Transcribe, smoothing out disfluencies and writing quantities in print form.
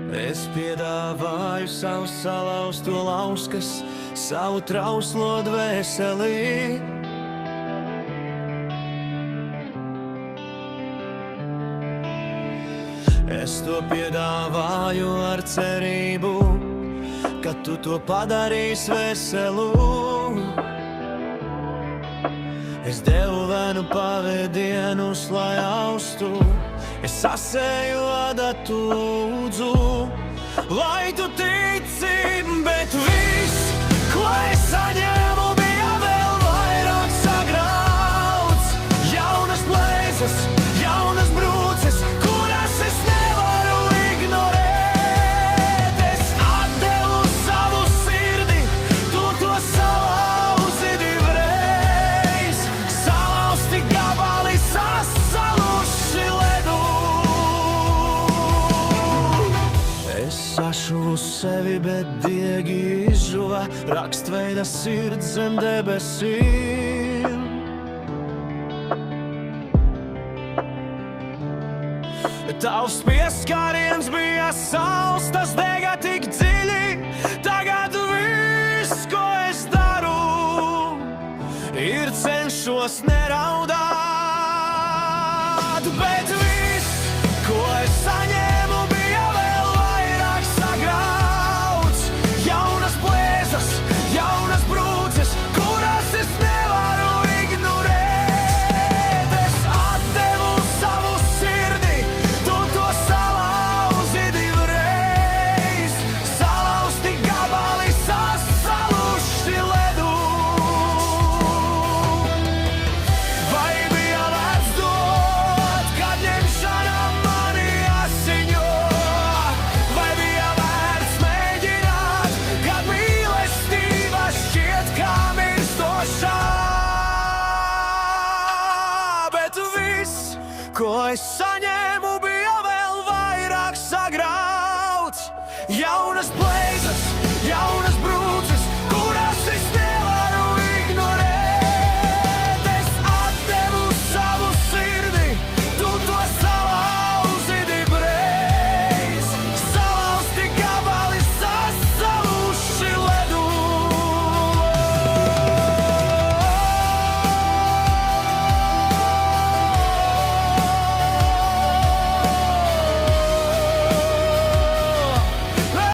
Es piedāvāju savu salauzto lauskas, savu trauslo dvēseli. Es to piedāvāju ar cerību, ka tu to padarīsi veselu. Es devu venu pavedienus, lai austu, es sasēju adatu lūdzu, lai tu tici, bet viss, ko es saņēmu, bija vēl vairāk sagrauts. Jaunas plēsas, jaunas brūces, kuras es nevaru ignorēt. Es atdevu savu sirdi, tu to salauzi divreiz. Salauzti gabali, sasaluši ledu. Es sašuvu sevi, bet diegi izžuva rakstveida sirds zem debesīm. Tavs pieskāriens bija sauss, tas dega tik dziļi. Tagad viss, ko es daru, ir cenšos neraudāt. Bet viss, ko es saņēmu, bija vēl vairāk sagrauts. Jaunas plēsas, jaunas brūces, kuras es nevaru ignorēt. Es atdevu savu sirdi, tu to salauzi divreiz. Salauzti gabali, sasaluši ledu. Vai bija vērts dot, kad ņemšana mani asiņo? Vai bija vērts mēģināt, kad mīlestība šķiet kā mirstošā? Bet viss, ko es saņēmu,